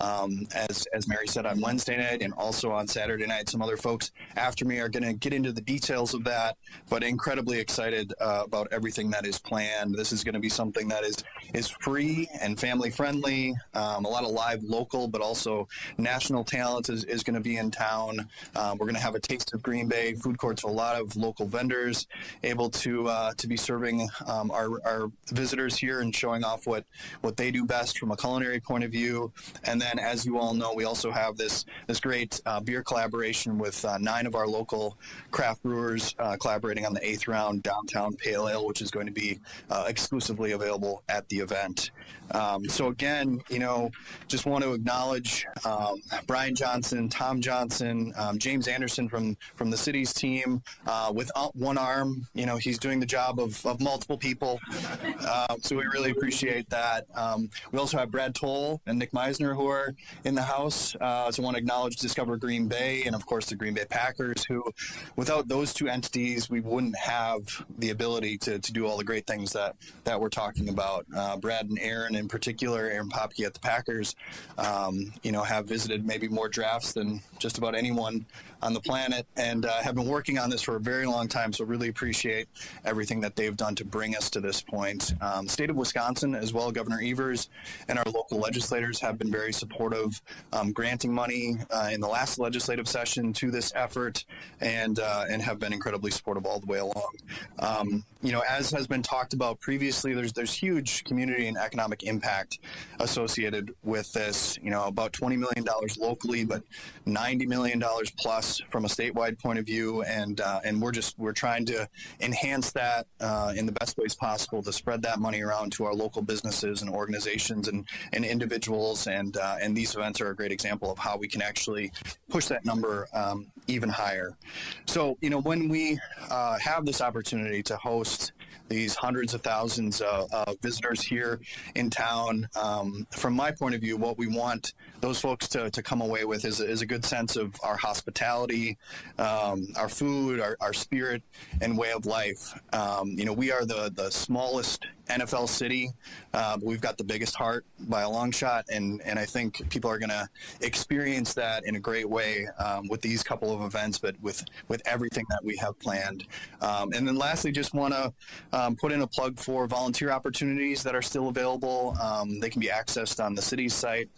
As Mary said, on Wednesday night and also on Saturday night. Some other folks after me are going to get into the details of that, but incredibly excited about everything that is planned. This is going to be something that is free and family friendly. A lot of live local, but also national talent is going to be in town. We're going to have a taste of Green Bay, food courts, a lot of local vendors able to be serving our visitors here and showing off what they do best from a culinary point of view. And then, as you all know, we also have this great beer collaboration with 9 of our local craft brewers collaborating on the 8th round Downtown Pale Ale, which is going to be exclusively available at the event. So again, just want to acknowledge Brian Johnson, Tom Johnson, James Anderson from the city's team. Without one arm, he's doing the job of multiple people. So we really appreciate that. We also have Brad Toll and Nick Meisner who are in the house. So I want to acknowledge Discover Green Bay and, of course, the Green Bay Packers, who, without those two entities, we wouldn't have the ability to do all the great things that we're talking about. Brad and Aaron in particular, Aaron Popke at the Packers, have visited maybe more drafts than just about anyone on the planet and have been working on this for a very long time. So really appreciate everything that they've done to bring us to this point. State of Wisconsin as well, Governor Evers and our local legislators have been very supportive, granting money in the last legislative session to this effort and have been incredibly supportive all the way along. As has been talked about previously, there's huge community and economic impact associated with this. About $20 million locally, but $90 million plus from a statewide point of view, and we're trying to enhance that in the best ways possible to spread that money around to our local businesses and organizations and individuals, and these events are a great example of how we can actually push that number even higher. So when we have this opportunity to host these hundreds of thousands of visitors here in town, from my point of view, what we want those folks to come away with is a good sense of our hospitality, our food, our spirit, and way of life. We are the smallest NFL city, but we've got the biggest heart by a long shot, and I think people are going to experience that in a great way with these couple of events, but with everything that we have planned. And then lastly, just want to put in a plug for volunteer opportunities that are still available. They can be accessed on the city's site,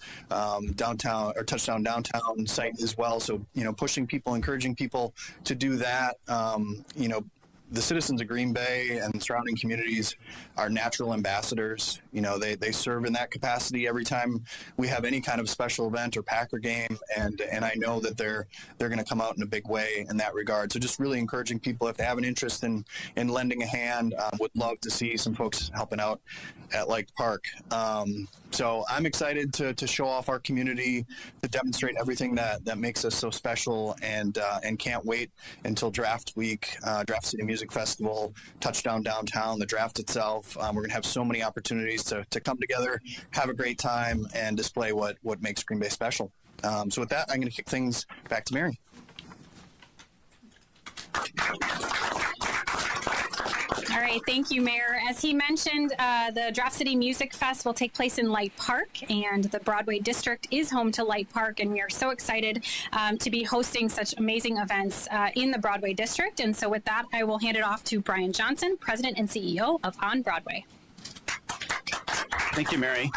downtown or Touchdown Downtown site as well. So, pushing people, encouraging people to do that. The citizens of Green Bay and surrounding communities are natural ambassadors. They serve in that capacity every time we have any kind of special event or Packer game, and I know that they're going to come out in a big way in that regard. So just really encouraging people, if they have an interest in lending a hand, would love to see some folks helping out at Light Park. So I'm excited to show off our community, to demonstrate everything that makes us so special, and can't wait until Draft Week, Draft City Music Festival, Touchdown Downtown, the draft itself. We're going to have so many opportunities to come together, have a great time, and display what makes Green Bay special. So with that, I'm going to kick things back to Mary. All right, thank you, Mayor. As he mentioned, the Draft City Music Fest will take place in Light Park, and the Broadway District is home to Light Park, and we are so excited to be hosting such amazing events in the Broadway District. And so with that, I will hand it off to Brian Johnson, President and CEO of On Broadway. Thank you, Mary.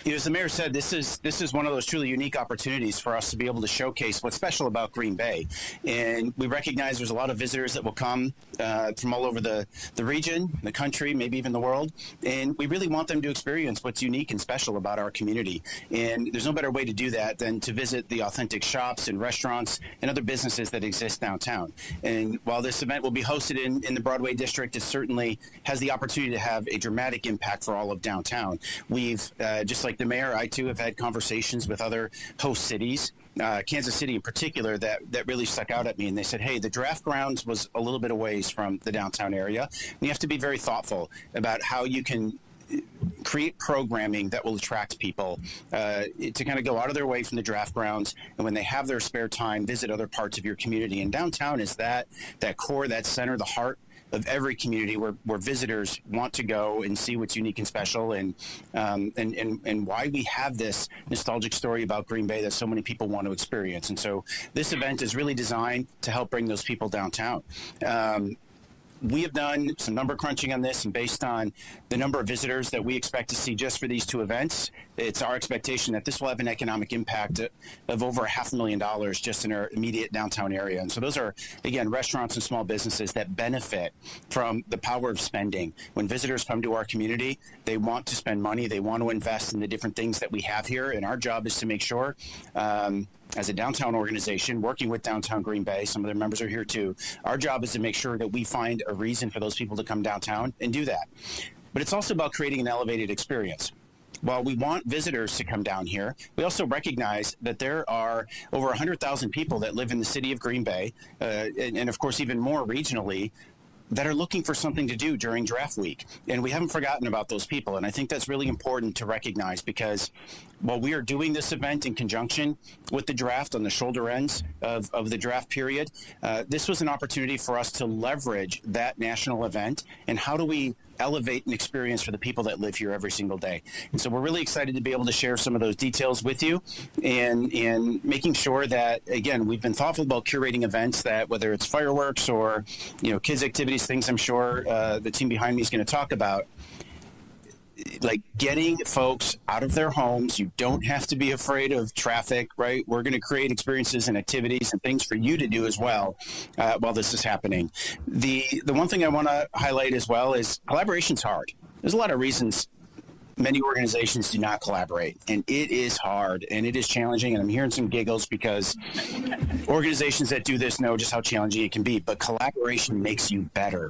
As the mayor said, this is one of those truly unique opportunities for us to be able to showcase what's special about Green Bay. And we recognize there's a lot of visitors that will come from all over the region, the country, maybe even the world. And we really want them to experience what's unique and special about our community. And there's no better way to do that than to visit the authentic shops and restaurants and other businesses that exist downtown. And while this event will be hosted in the Broadway District, it certainly has the opportunity to have a dramatic impact for all of downtown. We've, just like the mayor, I too have had conversations with other host cities, Kansas City in particular, that really stuck out at me. And they said, hey, the draft grounds was a little bit a ways from the downtown area. And you have to be very thoughtful about how you can create programming that will attract people to kind of go out of their way from the draft grounds, and when they have their spare time, visit other parts of your community. And downtown is that core, that center, the heart of every community where visitors want to go and see what's unique and special, and why we have this nostalgic story about Green Bay that so many people want to experience. And so this event is really designed to help bring those people downtown. We have done some number crunching on this, and based on the number of visitors that we expect to see just for these two events, it's our expectation that this will have an economic impact of over $500,000 just in our immediate downtown area. And so those are, again, restaurants and small businesses that benefit from the power of spending. When visitors come to our community, they want to spend money, they want to invest in the different things that we have here, and our job is to make sure, as a downtown organization working with downtown Green Bay, some of their members are here too, our job is to make sure that we find a reason for those people to come downtown and do that. But it's also about creating an elevated experience. While we want visitors to come down here, we also recognize that there are over 100,000 people that live in the city of Green Bay, and of course even more regionally, that are looking for something to do during draft week. And we haven't forgotten about those people. And I think that's really important to recognize, because while we are doing this event in conjunction with the draft on the shoulder ends of the draft period, this was an opportunity for us to leverage that national event. And how do we elevate an experience for the people that live here every single day? And so we're really excited to be able to share some of those details with you, and making sure that, again, we've been thoughtful about curating events that, whether it's fireworks or, kids activities, things I'm sure the team behind me is going to talk about, like getting folks out of their homes. You don't have to be afraid of traffic, right? We're going to create experiences and activities and things for you to do as well while this is happening. The one thing I want to highlight as well is collaboration's hard. There's a lot of reasons many organizations do not collaborate, and it is hard and it is challenging. And I'm hearing some giggles because organizations that do this know just how challenging it can be, but collaboration makes you better.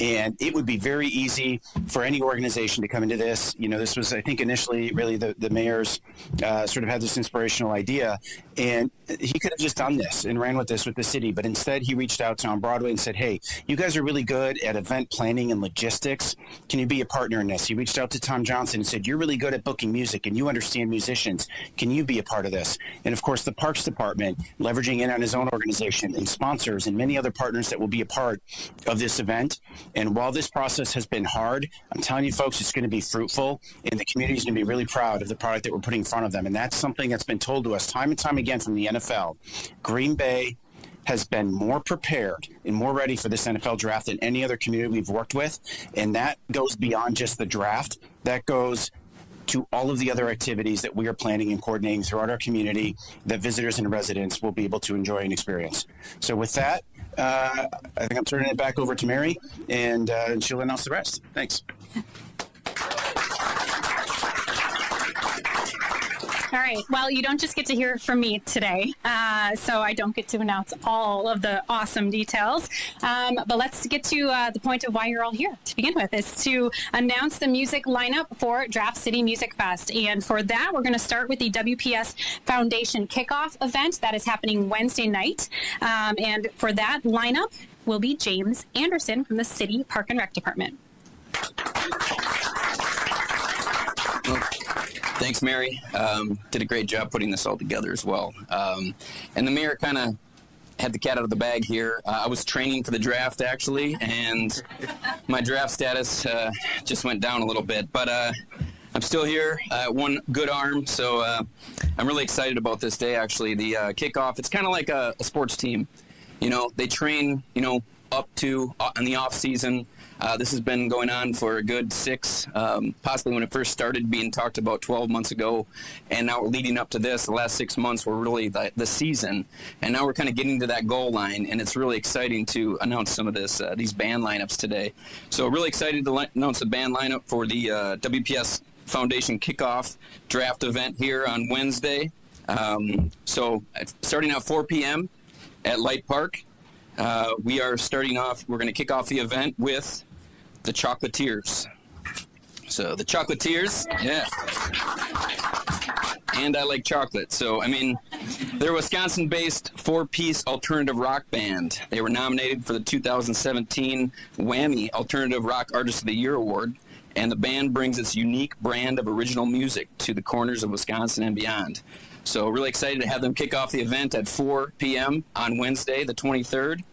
And it would be very easy for any organization to come into this. This was, I think, initially really the mayor's sort of had this inspirational idea, and he could have just done this and ran with this with the city, but instead he reached out to On Broadway and said, hey, you guys are really good at event planning and logistics. Can you be a partner in this? He reached out to Tom Johnson and said, you're really good at booking music and you understand musicians. Can you be a part of this? And of course, the Parks Department, leveraging in on his own organization, and sponsors and many other partners that will be a part of this event. And while this process has been hard, I'm telling you folks, it's going to be fruitful, and the community is going to be really proud of the product that we're putting in front of them. And that's something that's been told to us time and time again from the NFL. Green Bay has been more prepared and more ready for this NFL draft than any other community we've worked with. And that goes beyond just the draft. That goes to all of the other activities that we are planning and coordinating throughout our community that visitors and residents will be able to enjoy and experience. So with that, I think I'm turning it back over to Mary, and she'll announce the rest. Thanks. All right. Well, you don't just get to hear it from me today, so I don't get to announce all of the awesome details. But let's get to the point of why you're all here to begin with, is to announce the music lineup for Draft City Music Fest. And for that, we're going to start with the WPS Foundation kickoff event that is happening Wednesday night. And for that lineup will be James Anderson from the City Park and Rec Department. Thanks, Mary. Did a great job putting this all together as well. And the mayor kind of had the cat out of the bag here. I was training for the draft, actually, and my draft status just went down a little bit. But I'm still here, one good arm, so I'm really excited about this day, actually. The kickoff, it's kind of like a sports team. They train, up to in the off season. This has been going on for a good 6, possibly when it first started being talked about 12 months ago. And now we're leading up to this. The last 6 months were really the season. And now we're kind of getting to that goal line. And it's really exciting to announce some of these band lineups today. So really excited to announce the band lineup for the WPS Foundation kickoff draft event here on Wednesday. So starting at 4 p.m. at Light Park. We are starting off, we're going to kick off the event with the Chocolatiers. So the Chocolatiers, yeah. And I like chocolate. So, they're a Wisconsin-based 4-piece alternative rock band. They were nominated for the 2017 WBAY Alternative Rock Artist of the Year Award. And the band brings its unique brand of original music to the corners of Wisconsin and beyond. So really excited to have them kick off the event at 4 p.m. on Wednesday, the 23rd.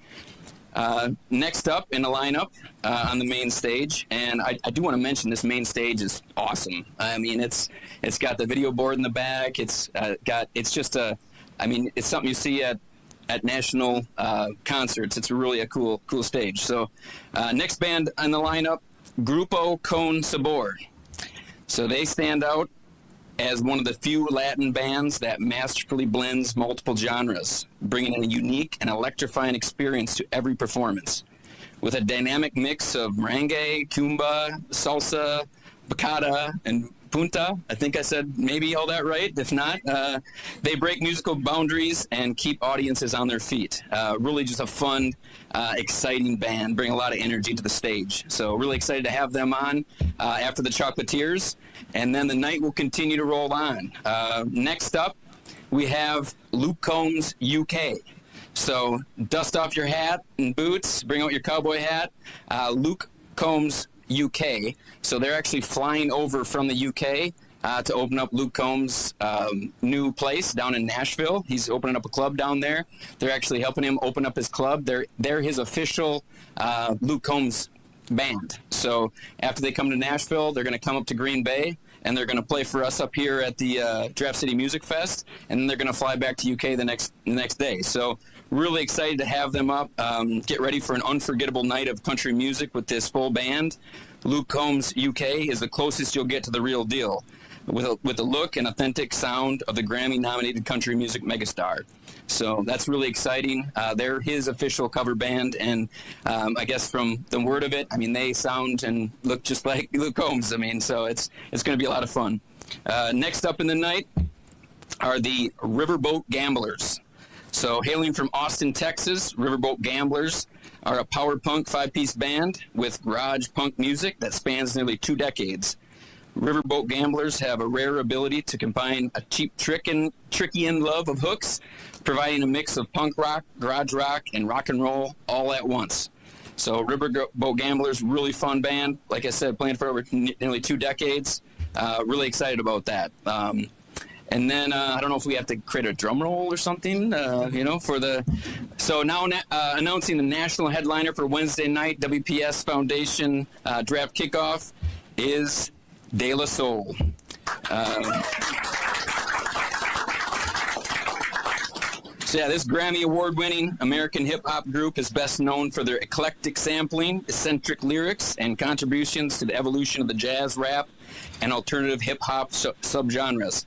Next up in the lineup on the main stage, and I do want to mention this main stage is awesome. I mean, it's got the video board in the back. It's it's something you see at national concerts. It's really a cool stage. So next band on the lineup, Grupo Con Sabor. So they stand out as one of the few Latin bands that masterfully blends multiple genres, bringing in a unique and electrifying experience to every performance. With a dynamic mix of merengue, cumba, salsa, bachata, and punta. I think I said maybe all that right. If not, they break musical boundaries and keep audiences on their feet. Really just a fun, exciting band, bring a lot of energy to the stage. So really excited to have them on after the Chocolatiers. And then the night will continue to roll on. Next up, we have Luke Combs UK. So dust off your hat and boots, bring out your cowboy hat. Luke Combs UK. So they're actually flying over from the UK to open up Luke Combs' new place down in Nashville. He's opening up a club down there. They're actually helping him open up his club. They're his official Luke Combs band. So after they come to Nashville, they're going to come up to Green Bay, and they're going to play for us up here at the Draft City Music Fest, and then they're going to fly back to UK the next day. So really excited to have them up. Get ready for an unforgettable night of country music with this full band. Luke Combs UK is the closest you'll get to the real deal, with the look and authentic sound of the Grammy-nominated country music megastar. So that's really exciting. They're his official cover band, and I guess from the word of it, I mean, they sound and look just like Luke Combs. I mean, so it's going to be a lot of fun. Next up in the night are the Riverboat Gamblers. So hailing from Austin, Texas, Riverboat Gamblers are a power punk 5-piece band with garage punk music that spans nearly 2 decades. Riverboat Gamblers have a rare ability to combine a cheap tricky love of hooks, providing a mix of punk rock, garage rock, and rock and roll all at once. So Riverboat Gamblers, really fun band. Like I said, playing for over nearly 2 decades. Really excited about that. And then I don't know if we have to create a drum roll or something, for the. So now announcing the national headliner for Wednesday night WPS Foundation draft kickoff is De La Soul. This Grammy Award-winning American hip-hop group is best known for their eclectic sampling, eccentric lyrics, and contributions to the evolution of the jazz, rap, and alternative hip-hop subgenres.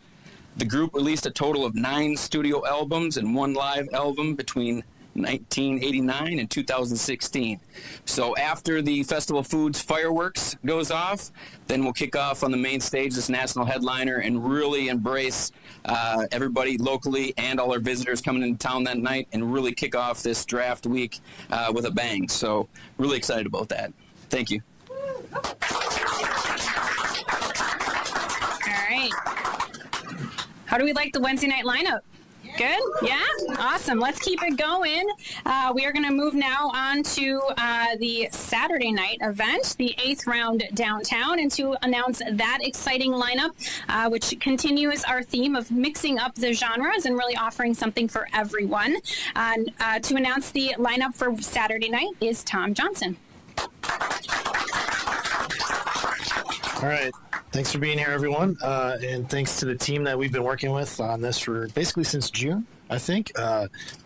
The group released a total of 9 studio albums and 1 live album between 1989 and 2016. So after the Festival Foods fireworks goes off, then we'll kick off on the main stage, this national headliner, and really embrace everybody locally and all our visitors coming into town that night, and really kick off this draft week with a bang. So really excited about that. Thank you. All right. How do we like the Wednesday night lineup? Good? Yeah? Awesome. Let's keep it going. We are going to move now on to the Saturday night event, the 8th round downtown, and to announce that exciting lineup, which continues our theme of mixing up the genres and really offering something for everyone. To announce the lineup for Saturday night is Tom Johnson. All right. Thanks for being here, everyone. And thanks to the team that we've been working with on this for basically since June, I think.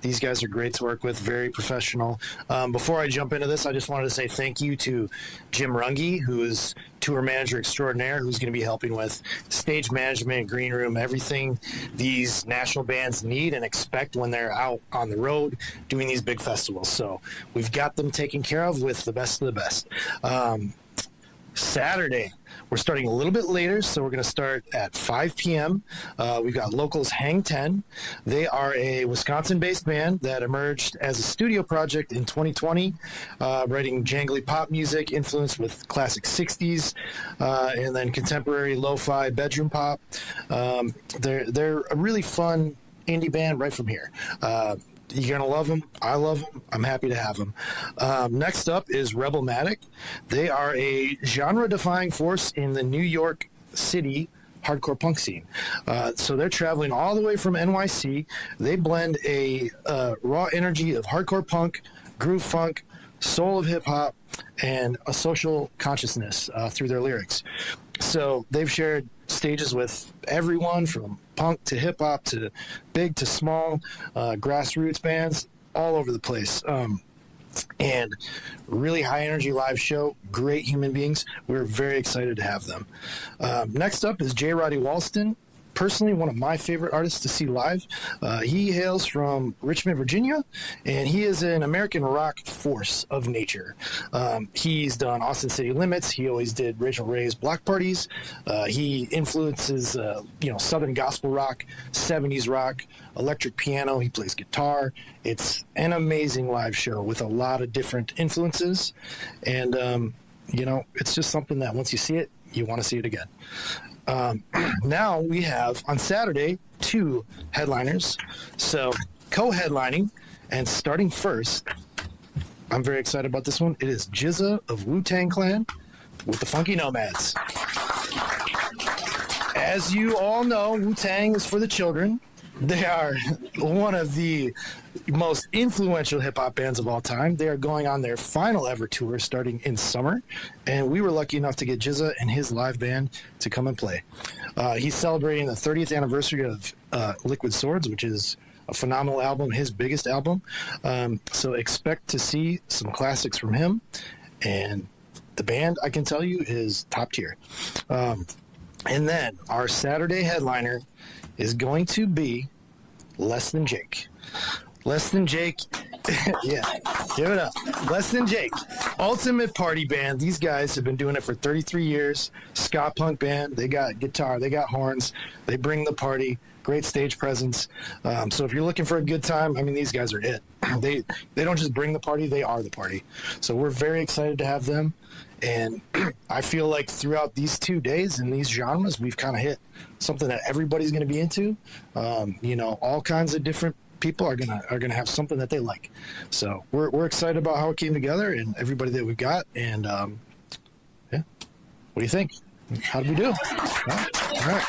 These guys are great to work with, very professional. Before I jump into this, I just wanted to say thank you to Jim Runge, who is tour manager extraordinaire, who's going to be helping with stage management, green room, everything these national bands need and expect when they're out on the road doing these big festivals. So we've got them taken care of with the best of the best. Saturday, we're starting a little bit later, so we're going to start at 5 p.m. We've got locals Hang 10. They are a Wisconsin-based band that emerged as a studio project in 2020, writing jangly pop music influenced with classic 60s and then contemporary lo-fi bedroom pop. They're a really fun indie band right from here. You're going to love them. I love them. I'm happy to have them. Next up is Rebelmatic. They are a genre-defying force in the New York City hardcore punk scene. So they're traveling all the way from NYC. They blend a raw energy of hardcore punk, groove funk, soul of hip hop, and a social consciousness through their lyrics. So they've shared stages with everyone from punk to hip hop to big to small, grassroots bands all over the place. And really high energy live show, great human beings. We're very excited to have them. Next up is J. Roddy Walston. Personally, one of my favorite artists to see live. He hails from Richmond, Virginia, and he is an American rock force of nature. He's done Austin City Limits. He always did Rachel Ray's Block Parties. He influences, Southern gospel rock, 70s rock, electric piano. He plays guitar. It's an amazing live show with a lot of different influences. And, it's just something that once you see it, you want to see it again. Now we have on Saturday 2 headliners. So co-headlining and starting first, I'm very excited about this one. It is GZA of Wu-Tang Clan with the Funky Nomads. As you all know, Wu-Tang is for the children. They are one of the most influential hip-hop bands of all time. They are going on their final ever tour starting in summer, and we were lucky enough to get GZA and his live band to come and play. He's celebrating the 30th anniversary of Liquid Swords, which is a phenomenal album, his biggest album. So expect to see some classics from him, and the band, I can tell you, is top tier. And then our Saturday headliner is going to be Less Than Jake. Less Than Jake, yeah, give it up. Less Than Jake, ultimate party band. These guys have been doing it for 33 years. Ska punk band. They got guitar, they got horns. They bring the party. Great stage presence. So if you're looking for a good time, these guys are it. They don't just bring the party, they are the party. So we're very excited to have them. And I feel like throughout these 2 days in these genres, we've kind of hit something that everybody's going to be into. All kinds of different people are gonna have something that they like. So we're excited about how it came together and everybody that we've got. And yeah, what do you think? How did we do? All right.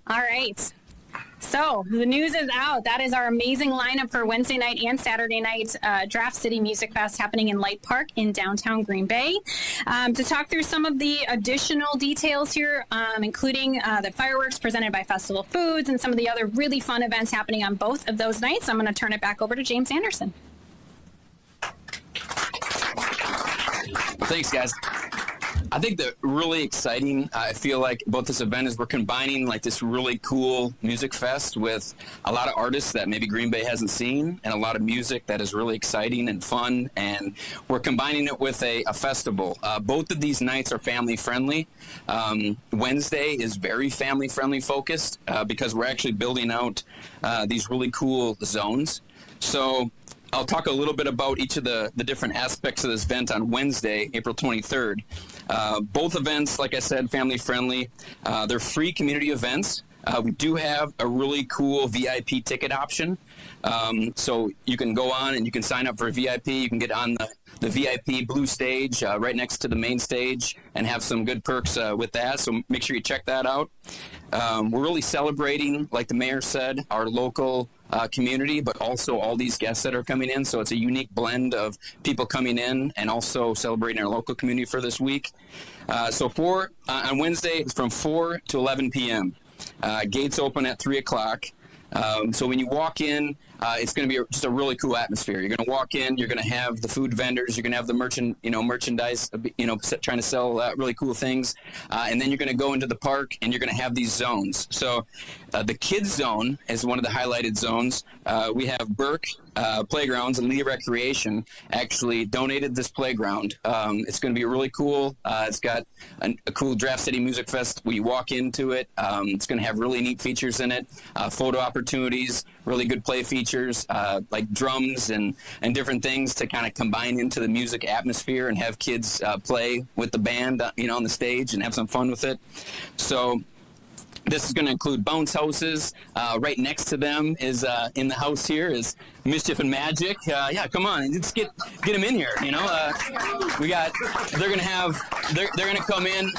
All right. So the news is out. That is our amazing lineup for Wednesday night and Saturday night Draft City Music Fest happening in Light Park in downtown Green Bay. To talk through some of the additional details here, including the fireworks presented by Festival Foods and some of the other really fun events happening on both of those nights, I'm going to turn it back over to James Anderson. Thanks, guys. I think the really exciting, I feel like, about this event is we're combining like this really cool music fest with a lot of artists that maybe Green Bay hasn't seen and a lot of music that is really exciting and fun, and we're combining it with a festival. Both of these nights are family friendly. Wednesday is very family friendly focused because we're actually building out these really cool zones. So I'll talk a little bit about each of the different aspects of this event on Wednesday, April 23rd. Both events, like I said, family friendly. They're free community events. We do have a really cool VIP ticket option. So you can go on and you can sign up for a VIP. You can get on the VIP blue stage right next to the main stage and have some good perks with that. So make sure you check that out. We're really celebrating, like the mayor said, our local community, but also all these guests that are coming in. So it's a unique blend of people coming in and also celebrating our local community for this week. So on Wednesday, it's from 4 to 11 p.m. Gates open at 3 o'clock. So when you walk in, it's going to be just a really cool atmosphere. You're going to walk in, you're going to have the food vendors, you're going to have the merchandise, trying to sell really cool things. And then you're going to go into the park and you're going to have these zones. So the kids zone is one of the highlighted zones. We have Burke Playgrounds and Lee Recreation actually donated this playground. It's going to be really cool. It's got a cool Draft City Music Fest. We walk into it. It's going to have really neat features in it, photo opportunities, really good play features, like drums and different things to kind of combine into the music atmosphere and have kids play with the band, on the stage and have some fun with it. So This is going to include bounce houses. Right next to them is in the house here is Mischief and Magic. Yeah, come on, let's get them in here. You know, they're going to come in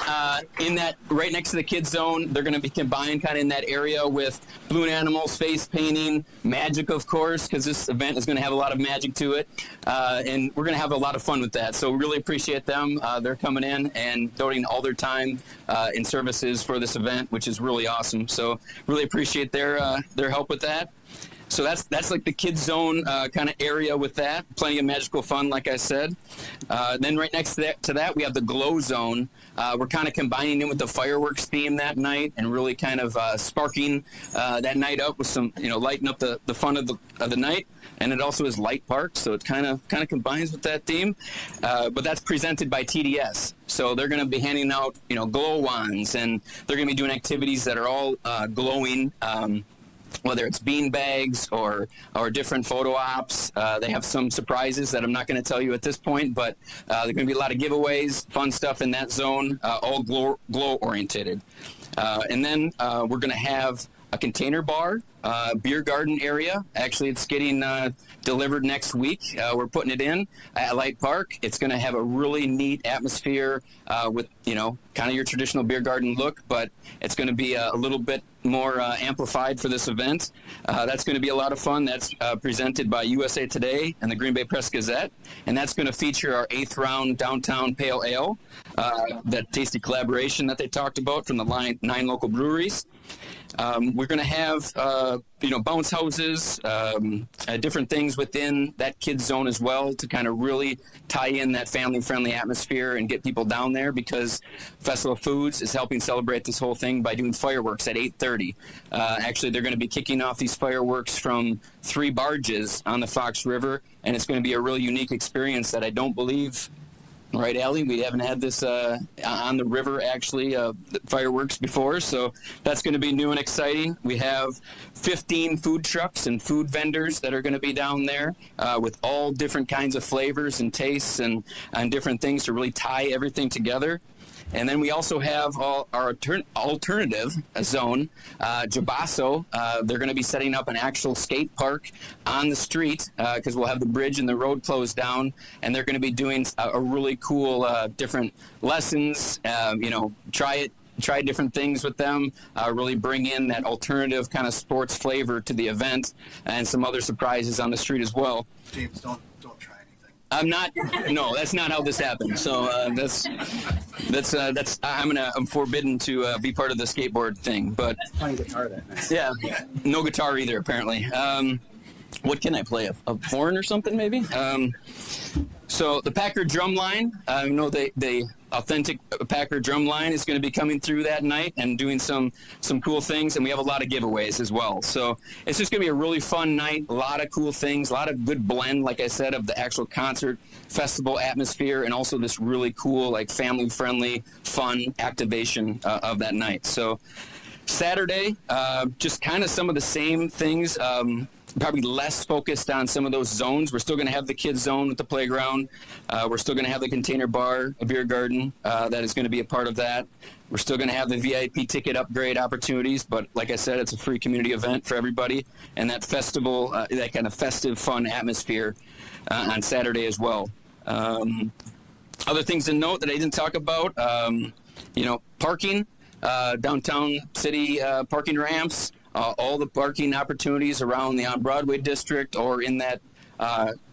that right next to the kids zone. They're going to be combined kind of in that area with balloon animals, face painting, magic, of course, because this event is going to have a lot of magic to it, and we're going to have a lot of fun with that. So really appreciate them. They're coming in and donating all their time in services for this event, which is really awesome. So really appreciate their help with that. So that's like the kids zone kind of area with that. Plenty of magical fun, like I said. Then right next to that, we have the glow zone. We're kind of combining it with the fireworks theme that night and really kind of sparking that night up with some, lighting up the fun of the night. And it also is Light Park, so it kind of combines with that theme. But that's presented by TDS. So they're going to be handing out, glow wands, and they're going to be doing activities that are all glowing. Whether it's bean bags or different photo ops. They have some surprises that I'm not going to tell you at this point, but there are going to be a lot of giveaways, fun stuff in that zone, all glow oriented. And then we're going to have a container bar, beer garden area. Actually, it's getting delivered next week. We're putting it in at Light Park. It's going to have a really neat atmosphere with, kind of your traditional beer garden look, but it's going to be a little bit more amplified for this event. That's going to be a lot of fun. That's presented by USA Today and the Green Bay Press Gazette, and that's going to feature our 8th round downtown pale ale, that tasty collaboration that they talked about from the 9 local breweries. We're going to have, bounce houses, different things within that kids zone as well to kind of really tie in that family-friendly atmosphere and get people down there, because Festival of Foods is helping celebrate this whole thing by doing fireworks at 8:30. Actually, they're going to be kicking off these fireworks from 3 barges on the Fox River, and it's going to be a really unique experience that I don't believe. Right, Allie? We haven't had this on the river, actually, fireworks before, so that's going to be new and exciting. We have 15 food trucks and food vendors that are going to be down there with all different kinds of flavors and tastes and different things to really tie everything together. And then we also have our alternative zone, Jabasso. They're going to be setting up an actual skate park on the street because we'll have the bridge and the road closed down, and they're going to be doing a really cool different lessons, try different things with them, really bring in that alternative kind of sports flavor to the event, and some other surprises on the street as well. James, don't try anything. I'm not. No, that's not how this happened. So I'm forbidden to be part of the skateboard thing. But Playing guitar that night. Yeah, no guitar either apparently. What can I play? A horn or something maybe? So the Packer drum line, the authentic Packer drum line is going to be coming through that night and doing some cool things, and we have a lot of giveaways as well. So it's just going to be a really fun night, a lot of cool things, a lot of good blend, like I said, of the actual concert festival atmosphere and also this really cool, like family-friendly, fun activation of that night. So Saturday, just kind of some of the same things. Probably less focused on some of those zones. We're still going to have the kids zone with the playground. We're still going to have the container bar, a beer garden that is going to be a part of that. We're still going to have the VIP ticket upgrade opportunities, but like I said, it's a free community event for everybody, and that festival, that kind of festive, fun atmosphere on Saturday as well. Other things to note that I didn't talk about, parking, downtown city parking ramps. All the parking opportunities around the on-Broadway district or in that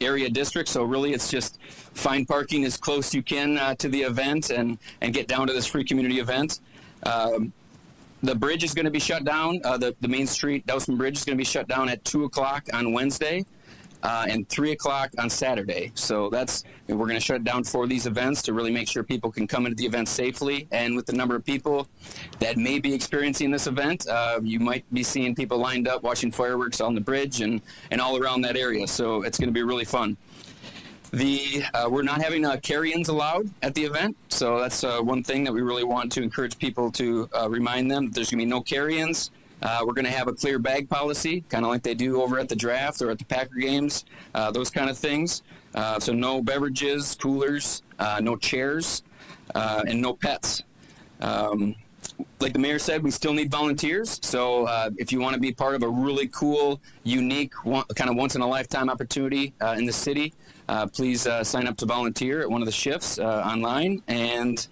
area district. So really it's just find parking as close as you can to the event and get down to this free community event. The bridge is going to be shut down. The Main Street Dowson Bridge is going to be shut down at 2 o'clock on Wednesday and 3 o'clock on Saturday. So we're going to shut it down for these events to really make sure people can come into the event safely. And with the number of people that may be experiencing this event, you might be seeing people lined up watching fireworks on the bridge and all around that area. So it's going to be really fun. We're not having carry-ins allowed at the event, so that's one thing that we really want to encourage people to remind them that there's going to be no carry-ins. We're going to have a clear bag policy, kind of like they do over at the draft or at the Packer games, those kind of things. So no beverages, coolers, no chairs, and no pets. like the mayor said, we still need volunteers. So if you want to be part of a really cool, unique, kind of once-in-a-lifetime opportunity in the city, please sign up to volunteer at one of the shifts online. And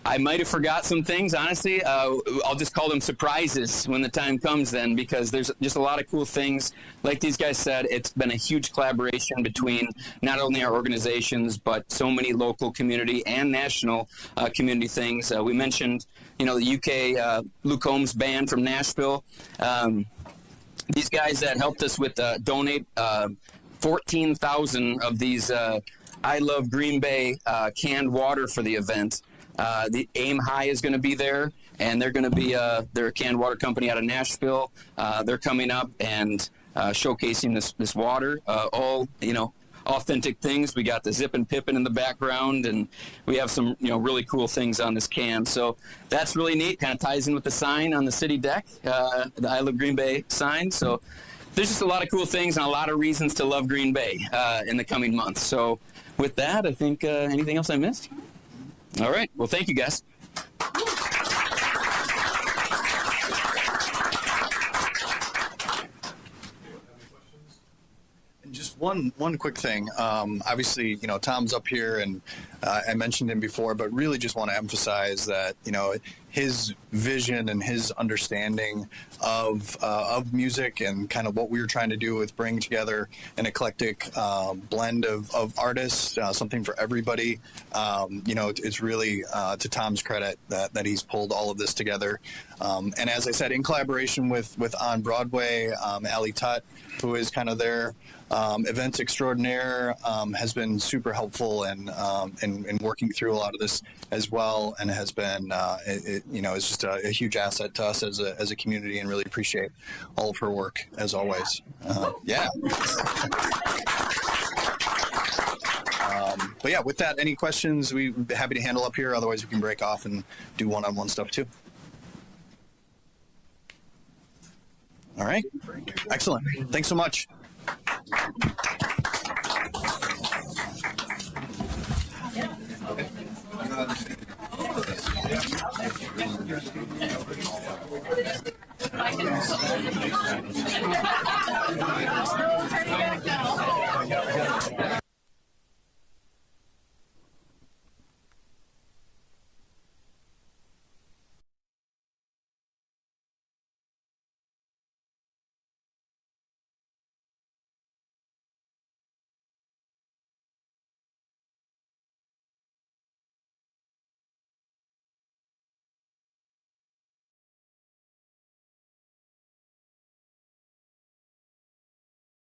I might have forgot some things, honestly. I'll just call them surprises when the time comes then, because there's just a lot of cool things. Like these guys said, it's been a huge collaboration between not only our organizations, but so many local community and national community things. We mentioned, the UK Luke Combs band from Nashville. These guys that helped us with donate 14,000 of these I Love Green Bay canned water for the event. The Aim High is going to be there, and they're going to be they're a canned water company out of Nashville. They're coming up and showcasing this water, all authentic things. We got the Zip and Pippin in the background, and we have some really cool things on this can. So that's really neat. Kind of ties in with the sign on the city deck, the I Love Green Bay sign. So there's just a lot of cool things and a lot of reasons to love Green Bay in the coming months. So with that, I think anything else I missed? All right. Well, thank you, guys. And just one quick thing. Obviously, Tom's up here, and I mentioned him before, but really just want to emphasize that, his vision and his understanding of music and kind of what we were trying to do with bring together an eclectic blend of artists, something for everybody. It's really to Tom's credit that he's pulled all of this together. And as I said, in collaboration with On Broadway, Ali Tutt, who is kind of their events extraordinaire, has been super helpful in working through a lot of this as well, and has been it's just a huge asset to us as a community, and really appreciate all of her work as always. Yeah. But yeah, with that, any questions we'd be happy to handle up here. Otherwise, we can break off and do one-on-one stuff too. All right. Excellent. Thanks so much.